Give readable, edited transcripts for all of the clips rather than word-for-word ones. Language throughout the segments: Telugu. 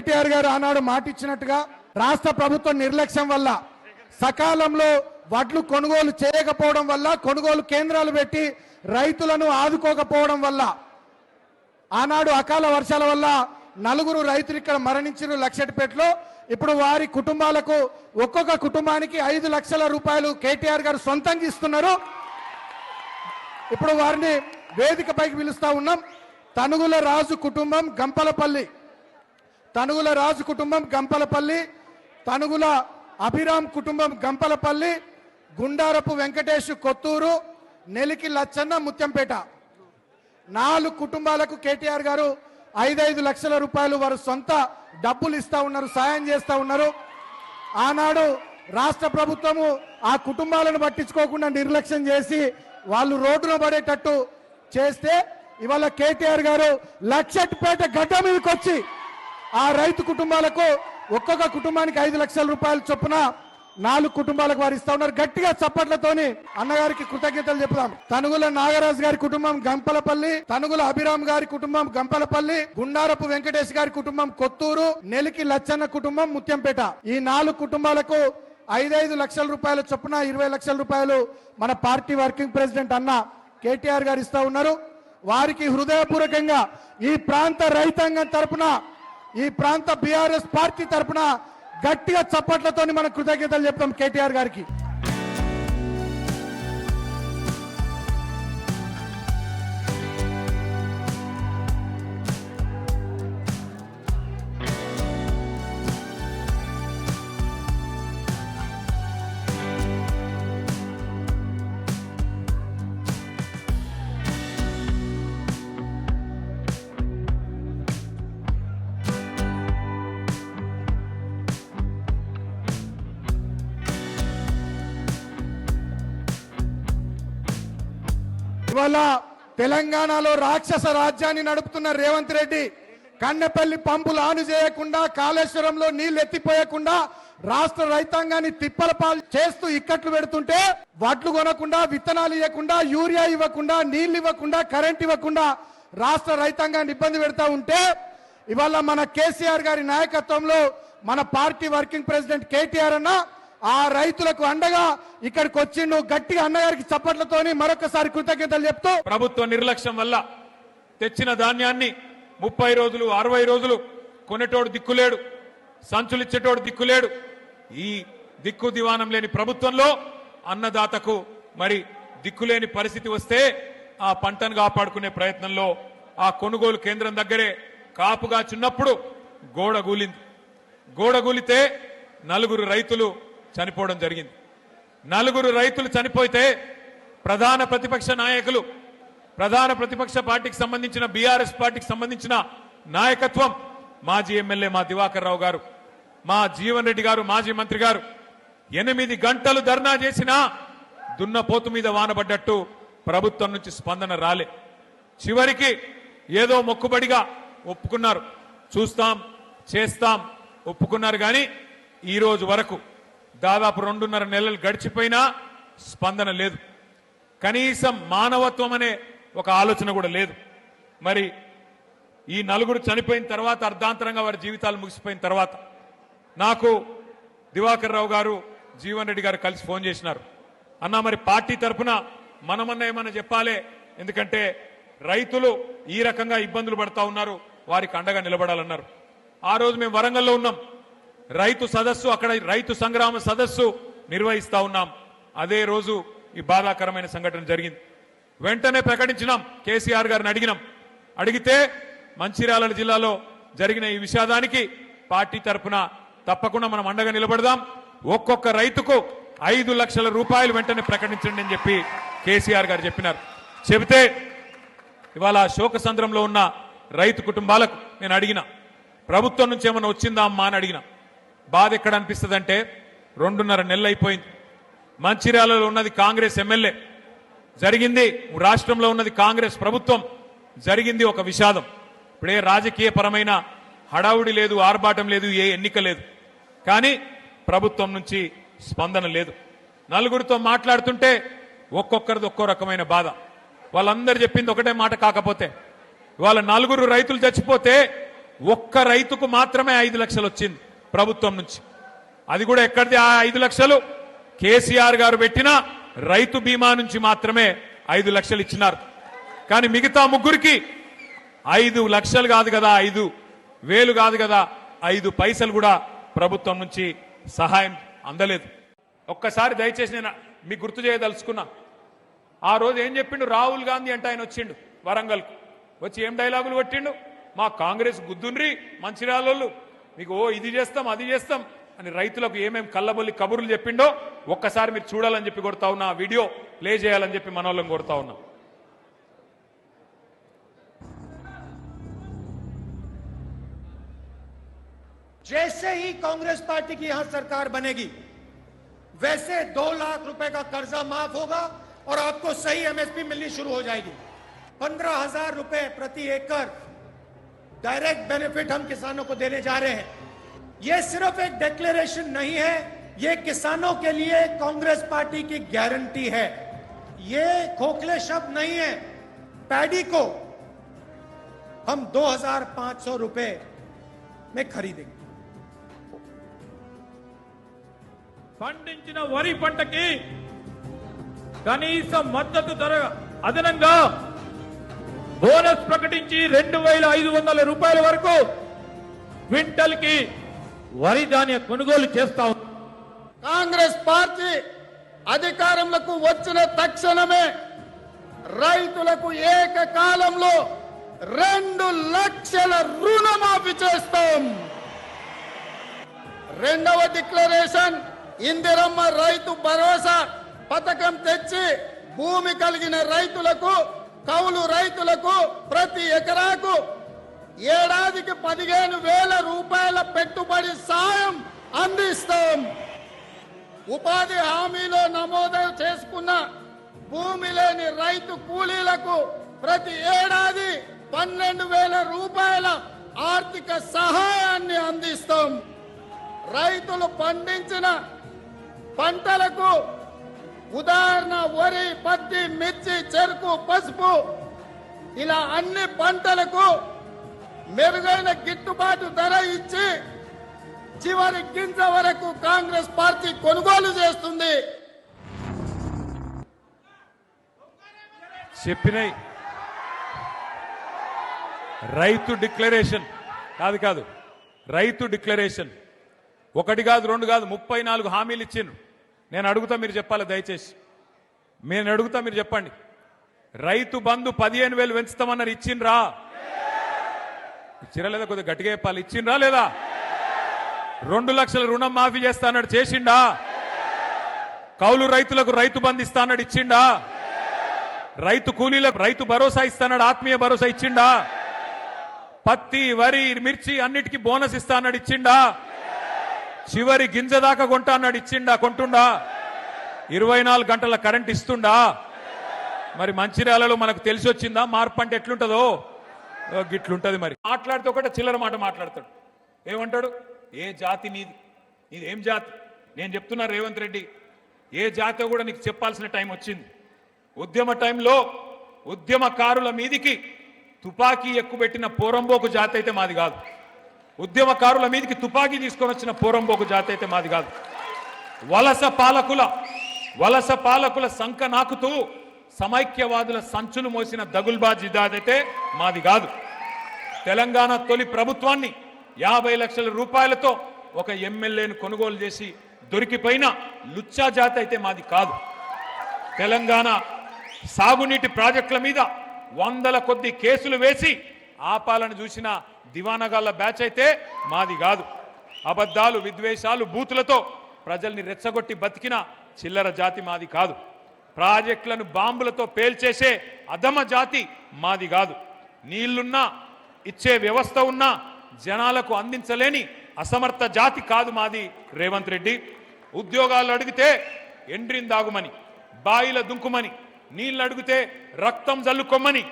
కేటీఆర్ గారు ఆనాడు మాట ఇచ్చినట్టుగా రాష్ట్ర ప్రభుత్వం నిర్లక్ష్యం వల్ల సకాలంలో వడ్లు కొనుగోలు చేయకపోవడం వల్ల, కొనుగోలు కేంద్రాలు పెట్టి రైతులను ఆదుకోకపోవడం వల్ల, ఆనాడు అకాల వర్షాల వల్ల 4 రైతులు ఇక్కడ మరణించారు లక్షెట్పేటలో. ఇప్పుడు వారి కుటుంబాలకు ఒక్కొక్క కుటుంబానికి 5 లక్షల రూపాయలు కేటీఆర్ గారు సొంతంగా ఇస్తున్నారు. ఇప్పుడు వారిని వేదికపైకి పిలుస్తా ఉన్నాం. తనుగుల రాజు కుటుంబం గంపలపల్లి, తనుగుల రాజు కుటుంబం గంపలపల్లి, తనుగుల అభిరామ్ కుటుంబం గంపలపల్లి, గుండారపు వెంకటేష్ కొత్తూరు, నెలికి లచ్చన్న ముత్యంపేట. 4 కుటుంబాలకు కేటీఆర్ గారు 5 లక్షల రూపాయలు వారు సొంత డబ్బులు ఇస్తా ఉన్నారు, సాయం చేస్తా ఉన్నారు. ఆనాడు రాష్ట్ర ప్రభుత్వము ఆ కుటుంబాలను పట్టించుకోకుండా నిర్లక్ష్యం చేసి వాళ్ళు రోడ్డున పడేటట్టు చేస్తే ఇవాళ కేటీఆర్ గారు లక్షెట్పేట గడ్డ మీదకి వచ్చి ఆ రైతు కుటుంబాలకు ఒక్కొక్క కుటుంబానికి 5 లక్షల రూపాయలు చొప్పున 4 కుటుంబాలకు వారు ఇస్తా ఉన్నారు. గట్టిగా చప్పట్లతోని అన్నగారికి కృతజ్ఞతలు చెప్తాం. తనుగుల నాగరాజు గారి కుటుంబం గంపలపల్లి, తనుగుల అభిరామ్ గారి కుటుంబం గంపలపల్లి, గుండారపు వెంకటేష్ గారి కుటుంబం కొత్తూరు, నెలికి లచ్చన్న కుటుంబం ముత్యంపేట. ఈ 4 కుటుంబాలకు 5 లక్షల రూపాయల చొప్పున 20 లక్షల రూపాయలు మన పార్టీ వర్కింగ్ ప్రెసిడెంట్ అన్న కేటీఆర్ గారు ఇస్తా ఉన్నారు. వారికి హృదయపూర్వకంగా ఈ ప్రాంత రైతాంగం తరపున, ఈ ప్రాంత బీఆర్ఎస్ పార్టీ తరపున గట్టిగా చప్పట్లతో మనం కృతజ్ఞతలు చెప్తాం కేటీఆర్ గారికి. ఇవాళ తెలంగాణలో రాక్షస రాజ్యాన్ని నడుపుతున్న రేవంత్ రెడ్డి కన్నెపల్లి పంపులు ఆను చేయకుండా, కాళేశ్వరంలో నీళ్లు ఎత్తిపోయకుండా రాష్ట్ర రైతాంగాన్ని తిప్పల పాలు చేస్తూ ఇక్కట్లు పెడుతుంటే, వడ్లు కొనకుండా, విత్తనాలు ఇవ్వకుండా, యూరియా ఇవ్వకుండా, నీళ్లు ఇవ్వకుండా, కరెంట్ ఇవ్వకుండా రాష్ట్ర రైతాంగాన్ని ఇబ్బంది పెడతా ఉంటే, ఇవాళ మన కేసీఆర్ గారి నాయకత్వంలో మన పార్టీ వర్కింగ్ ప్రెసిడెంట్ కేటీఆర్ అన్న ఆ రైతులకు అండగా ఇక్కడికి వచ్చిండు. గట్టిగా అన్నగారికి చప్పట్లతోని మరొకసారి కృతజ్ఞతలు చెప్తూ, ప్రభుత్వ నిర్లక్ష్యం వల్ల తెచ్చిన ధాన్యాన్ని 30 రోజులు 60 రోజులు కొనేటోడు దిక్కులేడు, సంచులిచ్చేటోడు దిక్కులేడు. ఈ దిక్కు దివానం లేని ప్రభుత్వంలో అన్నదాతకు మరి దిక్కులేని పరిస్థితి వస్తే ఆ పంటను కాపాడుకునే ప్రయత్నంలో ఆ కొనుగోలు కేంద్రం దగ్గరే కాపుగా చిన్నప్పుడు గోడ కూలింది. గోడ కూలితే 4 రైతులు చనిపోవడం జరిగింది. 4 రైతులు చనిపోతే ప్రధాన ప్రతిపక్ష నాయకులు, ప్రధాన ప్రతిపక్ష పార్టీకి సంబంధించిన బీఆర్ఎస్ పార్టీకి సంబంధించిన నాయకత్వం, మాజీ ఎమ్మెల్యే మా దివాకర్ రావు గారు, మా జీవన్ రెడ్డి గారు, మాజీ మంత్రి గారు 8 గంటలు ధర్నా చేసినా దున్నపోతు మీద వానబడ్డట్టు ప్రభుత్వం నుంచి స్పందన రాలే. చివరికి ఏదో మొక్కుబడిగా ఒప్పుకున్నారు, చూస్తాం చేస్తాం ఒప్పుకున్నారు. కానీ ఈ రోజు వరకు దాదాపు 2.5 నెలలు గడిచిపోయినా స్పందన లేదు. కనీసం మానవత్వం అనే ఒక ఆలోచన కూడా లేదు. మరి ఈ 4 చనిపోయిన తర్వాత, అర్ధాంతరంగా వారి జీవితాలు ముగిసిపోయిన తర్వాత నాకు దివాకర్ రావు గారు, జీవన్ రెడ్డి గారు కలిసి ఫోన్ చేసినారు. అన్నా మరి పార్టీ తరఫున మనమన్నా ఏమన్నా చెప్పాలి, ఎందుకంటే రైతులు ఈ రకంగా ఇబ్బందులు పడతా ఉన్నారు, వారికి అండగా నిలబడాలన్నారు. ఆ రోజు మేము వరంగల్లో ఉన్నాం, రైతు సదస్సు, అక్కడ రైతు సంగ్రామ సదస్సు నిర్వహిస్తా ఉన్నాం. అదే రోజు ఈ బాధాకరమైన సంఘటన జరిగింది. వెంటనే ప్రకటించినాం, కేసీఆర్ గారిని అడిగితే మంచిర్యాల జిల్లాలో జరిగిన ఈ విషాదానికి పార్టీ తరఫున తప్పకుండా మనం అండగా నిలబడదాం, ఒక్కొక్క రైతుకు 5 లక్షల రూపాయలు వెంటనే ప్రకటించండి అని చెప్పి కేసీఆర్ గారు చెప్పినారు. చెబితే ఇవాళ శోకసంద్రంలో ఉన్న రైతు కుటుంబాలకు నేను అడిగిన, ప్రభుత్వం నుంచి ఏమైనా వచ్చిందా అమ్మా అని అడిగిన. బాధ ఎక్కడ అనిపిస్తుంది అంటే 2.5 నెలలు అయిపోయింది. మంచిర్యాలలో ఉన్నది కాంగ్రెస్ ఎమ్మెల్యే, జరిగింది రాష్ట్రంలో ఉన్నది కాంగ్రెస్ ప్రభుత్వం, జరిగింది ఒక విషాదం. ఇప్పుడే రాజకీయ పరమైన హడావుడి లేదు, ఆర్భాటం లేదు, ఏ ఎన్నిక లేదు. కానీ ప్రభుత్వం నుంచి స్పందన లేదు. 4 మాట్లాడుతుంటే ఒక్కొక్కరిది ఒక్కో రకమైన బాధ. వాళ్ళందరూ చెప్పింది ఒకటే మాట. కాకపోతే వాళ్ళ 4 రైతులు చచ్చిపోతే ఒక్క రైతుకు మాత్రమే 5 లక్షలు వచ్చింది ప్రభుత్వం నుంచి. అది కూడా ఎక్కడిది ఆ 5 లక్షలు? కేసీఆర్ గారు పెట్టిన రైతు బీమా నుంచి మాత్రమే 5 లక్షలు ఇచ్చినారు. కానీ మిగతా ముగ్గురికి 5 లక్షలు కాదు కదా, 5,000 కాదు కదా, 5 పైసలు కూడా ప్రభుత్వం నుంచి సహాయం అందలేదు. ఒక్కసారి దయచేసి నేను మీకు గుర్తు చేయదలుచుకున్నా. ఆ రోజు ఏం చెప్పిండు రాహుల్ గాంధీ అంటే, ఆయన వచ్చిండు వరంగల్కు, వచ్చి ఏం డైలాగులు కొట్టిండు, మా కాంగ్రెస్ గుద్దుండ్రి మంచిర్యాలలో మీకు ఇది చేస్తాం అది చేస్తాం అని రైతులకు ఏమేం కళ్ళబొల్లి కబుర్లు చెప్పిండో ఒక్కసారి మీరు చూడాలని చెప్పి కొడతా ఉన్నా. ఆ వీడియో ప్లే చేయాలని చెప్పి మనోళ్ళని కొడతా ఉన్నా. जैसे ही कांग्रेस पार्टी की यहां सरकार बनेगी वैसे 2 लाख रुपए का कर्जा माफ होगा और आपको सही एमएसपी मिलनी शुरू हो जाएगी। 15,000 रुपए प्रति एकड़ डायरेक्ट बेनिफिट हम किसानों को देने जा रहे हैं। यह सिर्फ एक डिक्लेरेशन नहीं है, यह किसानों के लिए कांग्रेस पार्टी की गारंटी है। ये खोखले शब्द नहीं है। पैडी को हम 2,500 रुपए में खरीदेंगे। పండించిన వరి పంటకి కనీస మద్దతు ధర అదనంగా బోనస్ ప్రకటించి 2,500 రూపాయల వరకు క్వింటల్ కి వరి ధాన్య కొనుగోలు చేస్తా ఉంది. కాంగ్రెస్ పార్టీ అధికారంలోకి వచ్చిన తక్షణమే రైతులకు ఏకకాలంలో 2 లక్షల రుణమాఫీ చేస్తాం. రెండవ డిక్లరేషన్ ఇందిరమ్మ రైతు భరోసా పథకం తెచ్చి భూమి కలిగిన రైతులకు, కౌలు రైతులకు ప్రతి ఎకరాకు ఏడాదికి 15,000 రూపాయల పెట్టుబడి సాయం అందిస్తాం. ఉపాధి హామీలో నమోదు చేసుకున్న భూమి లేని రైతు కూలీలకు ప్రతి ఏడాది 12,000 రూపాయల ఆర్థిక సహాయాన్ని అందిస్తాం. రైతులు పండించిన పంటలకు ఉదాహరణ వరి, పత్తి, మిర్చి, చెరుకు, పసుపు ఇలా అన్ని పంటలకు మెరుగైన గిట్టుబాటు ధర ఇచ్చి చివరి గింజ వరకు కాంగ్రెస్ పార్టీ కొనుగోలు చేస్తుంది. చెప్పినాయి రైతు డిక్లరేషన్ కాదు రైతు డిక్లరేషన్. 1 కాదు 2 కాదు 34 హామీలు ఇచ్చిండ్రు. నేను అడుగుతా మీరు చెప్పాలి దయచేసి. నేను అడుగుతా మీరు చెప్పండి. రైతు బంధు 15,000 పెంచుతామన్నారు, ఇచ్చిండ్రా? ఇచ్చిరా లేదా? కొద్దిగా గట్టిగా చెప్పాలి. ఇచ్చిండ్రా లేదా? 2 లక్షల రుణం మాఫీ చేస్తా అన్నాడు, చేసిండా? కౌలు రైతులకు రైతు బంధు ఇస్తా అన్నాడు, ఇచ్చిండా? రైతు కూలీలకు రైతు భరోసా ఇస్తాడు, ఆత్మీయ భరోసా ఇచ్చిండా? పత్తి, వరి, మిర్చి అన్నిటికీ బోనస్ ఇస్తా అన్నాడు, ఇచ్చిండా? చివరి గింజ దాకా కొంటా అన్నాడు, ఇచ్చిండా? కొంటుండా? 24 గంటల కరెంట్ ఇస్తుండా? మరి మంచిర్యాలలో మనకు తెలిసి వచ్చిందా మార్పు అంటే ఎట్లుంటుందో? గిట్లుంటది. మరి మాట్లాడితే ఒకటే చిల్లర మాట మాట్లాడతాడు. ఏమంటాడు? ఏ జాతి నీది, ఇది ఏం జాతి? నేను చెప్తున్నా రేవంత్ రెడ్డి, ఏ జాతి కూడా నీకు చెప్పాల్సిన టైం వచ్చింది. ఉద్యమ టైంలో ఉద్యమకారుల మీదికి తుపాకీ ఎక్కుపెట్టిన పోరంబోకు జాతి అయితే మాది కాదు. ఉద్యమకారుల మీదికి తుపాకీ తీసుకొని వచ్చిన పోరంబోకు జాతి అయితే మాది కాదు. వలస పాలకుల సంక నాకుతూ సమైక్యవాదుల సంచులు మోసిన దగుల్బాజీ జాతి అయితే మాది కాదు. తెలంగాణ తొలి ప్రభుత్వాన్ని 50 లక్షల రూపాయలతో ఒక ఎమ్మెల్యేను కొనుగోలు చేసి దొరికిపోయిన లుచ్చా జాతి అయితే మాది కాదు. తెలంగాణ సాగునీటి ప్రాజెక్టుల మీద 100ల కొద్ది కేసులు వేసి ఆపాలను చూసిన దివానగాళ్ల బ్యాచ్ అయితే మాది కాదు. అబద్ధాలు, విద్వేషాలు, బూతులతో ప్రజల్ని రెచ్చగొట్టి బతికిన చిల్లర జాతి మాది కాదు. ప్రాజెక్టులను బాంబులతో పేల్చేసే అధమ జాతి మాది కాదు. నీళ్లున్నా ఇచ్చే వ్యవస్థ ఉన్నా జనాలకు అందించలేని అసమర్థ జాతి కాదు మాది రేవంత్ రెడ్డి. ఉద్యోగాలు అడిగితే ఎండ్రిందాగుమని, బాయిల దుంకుమని, నీళ్లు అడిగితే రక్తం జల్లుకొమ్మని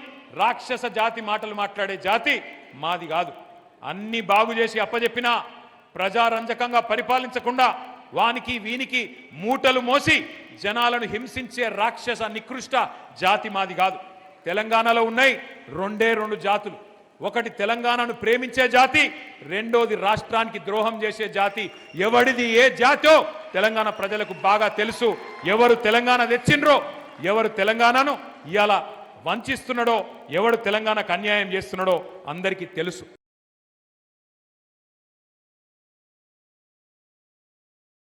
రాక్షస జాతి మాటలు మాట్లాడే జాతి మాది కాదు. అన్ని బాగు చేసి అప్పజెప్పినా ప్రజారంజకంగా పరిపాలించకుండా వానికి వీనికి మూటలు మోసి జనాలను హింసించే రాక్షస నికృష్ట జాతి మాది కాదు. తెలంగాణలో ఉన్నాయి 2 జాతులు. ఒకటి తెలంగాణను ప్రేమించే జాతి, రెండోది రాష్ట్రానికి ద్రోహం చేసే జాతి. ఎవడిది ఏ జాతో తెలంగాణ ప్రజలకు బాగా తెలుసు. ఎవరు తెలంగాణ తెచ్చిండ్రో, ఎవరు తెలంగాణను ఇవాళ వంచిస్తున్నాడో, ఎవడు తెలంగాణకు అన్యాయం చేస్తున్నాడో అందరికీ తెలుసు.